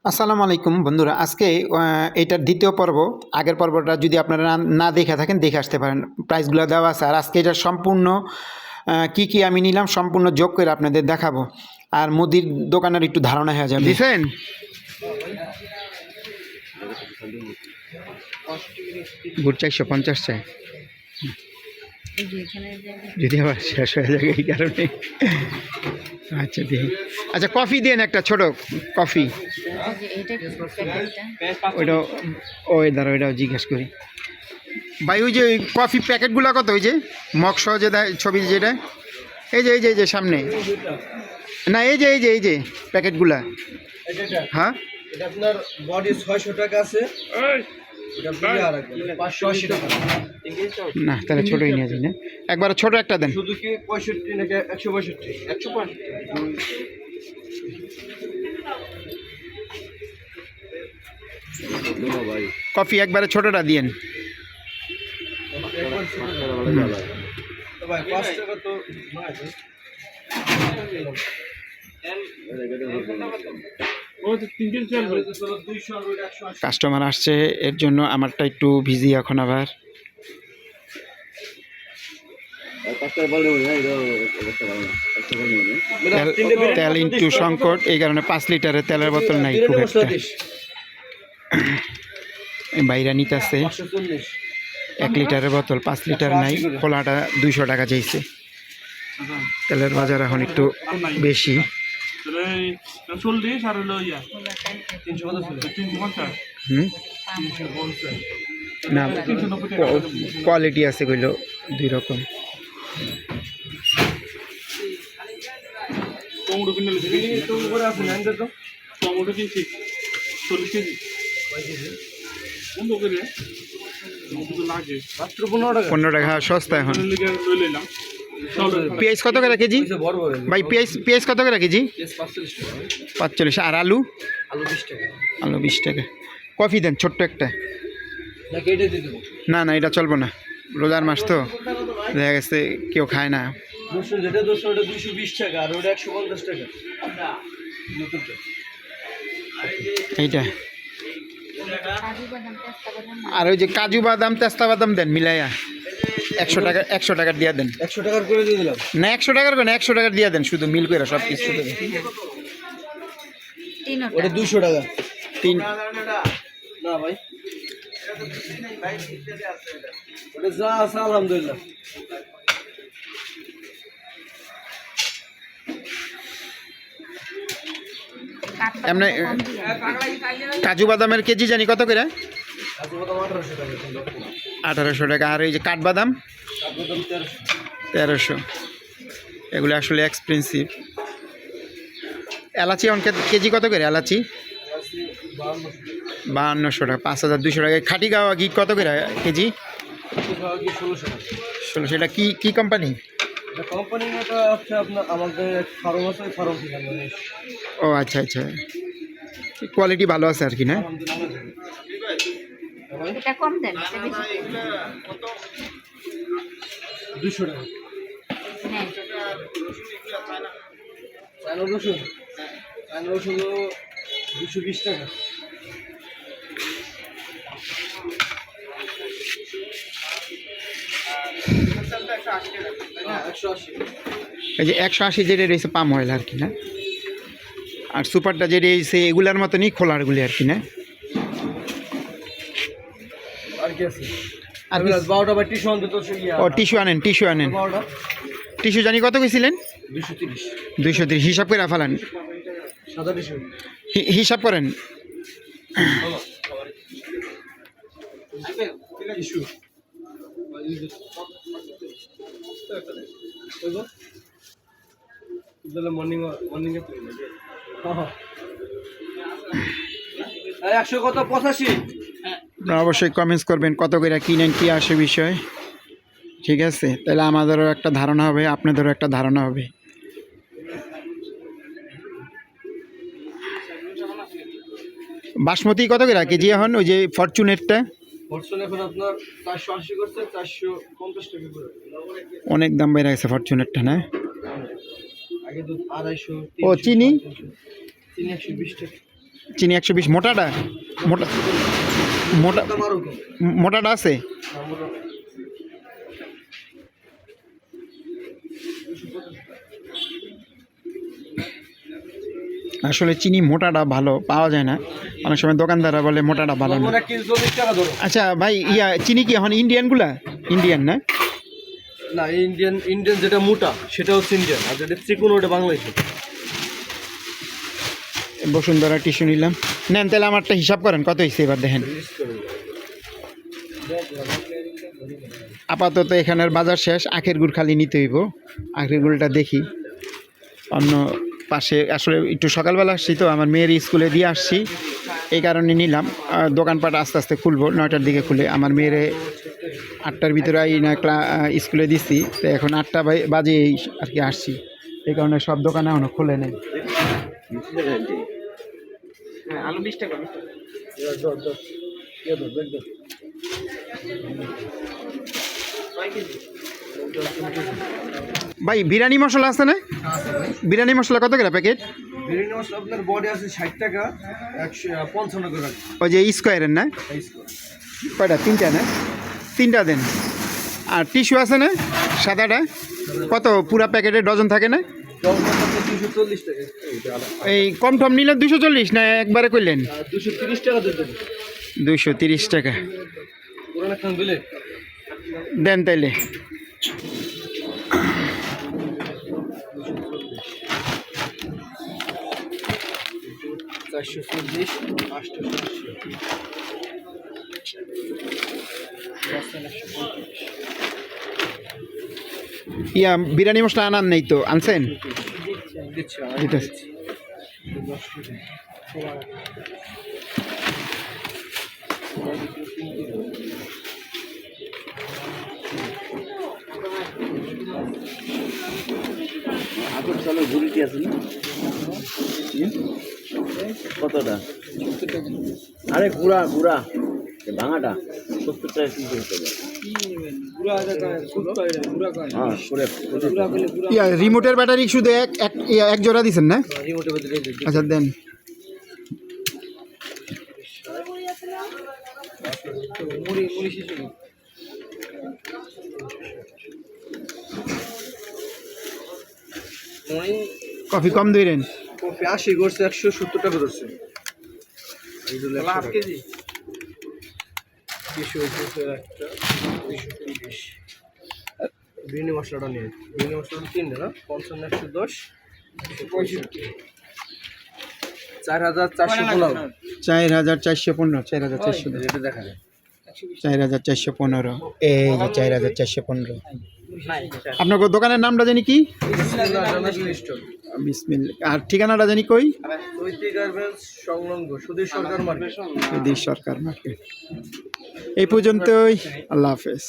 আসসালামু আলাইকুম বন্ধুরা, আজকে এটার দ্বিতীয় পর্ব। আগের পর্বটা যদি আপনারা না দেখে থাকেন দেখে আসতে পারেন, প্রাইসগুলো দেওয়া আছে। আর আজকে এটা সম্পূর্ণ কি কি আমি নিলাম সম্পূর্ণ যোগ করে আপনাদের দেখাবো, আর মুদির দোকানের একটু ধারণা হয়ে যাবে। দিছেন গুড় 450 চাই, যদি আবার শেষ হয়ে যায় এই কারণে। আচ্ছা দেখি, আচ্ছা কফি দেন একটা ছোট কফি। ওইটা ওই দাঁড়া, ওইটাও জিজ্ঞেস করি ভাই। ওই যে কফি প্যাকেটগুলো কত? ওই যে মগ সহ যে দেয় ছবি, যেটা এই যে এই যে সামনে, না এই যে প্যাকেটগুলা। হ্যাঁ এটা আপনার বডি 600 টাকা আছে, এটা বিয়া রাখবেন 580 টাকা। না তাহলে ছোটই নিয়ে যাই না, একবার ছোট একটা দেন। শুধু কি 65 নাকি 165? 165 ভাই। কফি একবারে ছোটটা দিয়েন। তো ভাই 5 টাকা তো কাস্টমার আসছে এর জন্য আমারটা একটু ভিজি এখন। আবার তেল ইন্টু সংকট, এই কারণে 5 লিটারের তেলের বোতল নাই খুব একটা। বাইরা নিতেছে 1 লিটারের বোতল, 5 লিটার নাই। খোলাটা 200 টাকা চাইছে। তেলের বাজার এখন একটু বেশি। না কোয়ালিটি আছে কইল 2 রকম। টমেটো কিনছি 40 কেজি লাগে মাত্র 15 টাকা সস্তা এখন। নিলাম। পেঁয়াজ কত করে কেজি ভাই? পেঁয়াজ কত করে কেজি? 45। আর আলু? আলু 20 টাকা। কফি দেন ছোট্ট একটা। না না এটা চলবো না, রোজার মাস তো দেখা গেছে কেউ খায় না। 220 টাকা আর ওটা 150 টাকা। এইটা আর ওই যে কাজু বাদাম তেস্তা বাদাম দেন মিলাইয়া 100 টাকার দিয়ে দেন। 100 টাকার করে দিয়ে দিলাম। না 100 টাকার করে না, 100 টাকার দিয়ে দেন শুধু মিল করে সব কিছু। ওটা 200 টাকা। 3 না ভাই, ওটা যা আছে আলহামদুলিল্লাহ। এমনি কাজু বাদামের কেজি জানি কত করে? 1800 টাকা। আর এই যে কাঠবাদাম 1300। এগুলো আসলে এক্সপেন্সিভ। এলাচি কেজি কত করে? এলাচি 5200 টাকা। 5200 টাকা। খাটি গাওয়া ঘি কত করে কেজি? 1600। এটা কি কোম্পানি? কোম্পানিটা হচ্ছে আপনার আমাদের ফার্ম আছে, ফার্ম থেকে। ও আচ্ছা আচ্ছা, কোয়ালিটি ভালো আছে আর কি না? এটা কম দেন, 200 টাকা। হ্যাঁ চায়না রসুন 220 টাকা। এই যে 180 যেটা রয়েছে পাম অয়েল আর কি না? আর সুপারটা যেটা রয়েছে এগুলার মতনই খোলারগুলি আর কি না? আর কি আছে? আর 12টা বা টিস্যু আনতে তো ও টিস্যু আনেন। টিস্যু জানি কত কইছিলেন? 230। 230 হিসাব করে ফেলান, সাদা টিস্যু হিসাব করেন। টিস্যু মর্নিং 100 কত? 85। অবশ্যই কমেন্টস করবেন কত করে কিনেন, কি আসে বিষয়। ঠিক আছে, তাহলে আমাদেরও একটা ধারণা হবে, আপনাদেরও একটা ধারণা হবে। বাসমতি কত করে কেজি এখন? ওই যে ফরচুনেরটা ফরচুন এখন আপনার 480 করছে, 450 টাকা করে। অনেক দাম বেড়ে গেছে ফরচুনেরটা না? আগে তো 250। ও চিনি 120 টাকা। চিনি 120 মোটাটা মোটা মোটা মারো কি মোটাটা আছে আসলে চিনি মোটাটা ভালো পাওয়া যায় না অনেক সময় দোকানদাররা বলে মোটাটা ভালো না মনে 1 কেজি 40 টাকা ধরো। আচ্ছা ভাই চিনি কি এখন ইন্ডিয়ানগুলা ইন্ডিয়ান না না ইন্ডিয়ান যেটা মোটা সেটা হচ্ছে ইন্ডিয়ান, আর যেটা চিকন ওটা বাংলাদেশি। বসুন্ধরা টিস্যু নিলাম নেন তাহলে আমারটা হিসাব করেন কত হয়েছে এবার দেখেন আপাতত এখানের বাজার শেষ আখের গুড় খালি নিতে হইব আখের গুড়টা দেখি অন্য পাশে আসলে একটু সকালবেলা আসছি তো আমার মেয়ের স্কুলে দিয়ে আসছি এই কারণে নিলাম দোকানপাট আস্তে আস্তে খুলবো 9টার দিকে খুলে আমার মেয়েরে 8টার ভিতরে স্কুলে দিচ্ছি তো এখন 8টা বাজে আর কি আসছি এই কারণে সব দোকানে এখনো খুলে নেই আলু 20 টাকা ভাই বিরিয়ানি মশলা আছে না বিরিয়ানি মশলা কত করে প্যাকেট বিরিয়ানি মশলা আপনার বডি আছে 60 টাকা 155 করে রাখি। ওই যে স্কোয়ারের না কয়টা 3টা না 3টা দেন আর টিস্যু আছে না সাদাটা কত পুরা প্যাকেটে ডজন থাকে না 240 টাকা এই কম টম নিলে 240 না একবারে করলেন 230 টাকা দিতে 230 টাকা পুরানা খান দিলে দেন তাইলে বিরিয়ানি মশলা আনার নেই তো আনছেন দিতেছি। কতটা আরে গুড়া গুড়া ভাঙাটা 70 টাকা কি করতে হবে হ্যাঁ করে রিমোটের ব্যাটারি শুধু এক জোড়া দিছেন না রিমোটের ভিতরে আচ্ছা দেন মুড়ি শিশু কফি কম দিলেন কফি 80 করছে 170 টাকা ধরছে হাফ কেজি বিরিয়ানি মশলাটা নিয়ে বিরিয়ানি মশলাটা 3 না 55 110 65 4415 4415 4415 এটা দেখা যায় 4415 এই যে 4415 আপনার দোকানের নামটা জানি কি বিসমিল্লাহ আর ঠিকানাটা জানি কই চৈতি গার্মেন্টস সংলগ্ন সুধীর সরকার মার্কেট সরকার মার্কেট এই পর্যন্তই আল্লাহ হাফেজ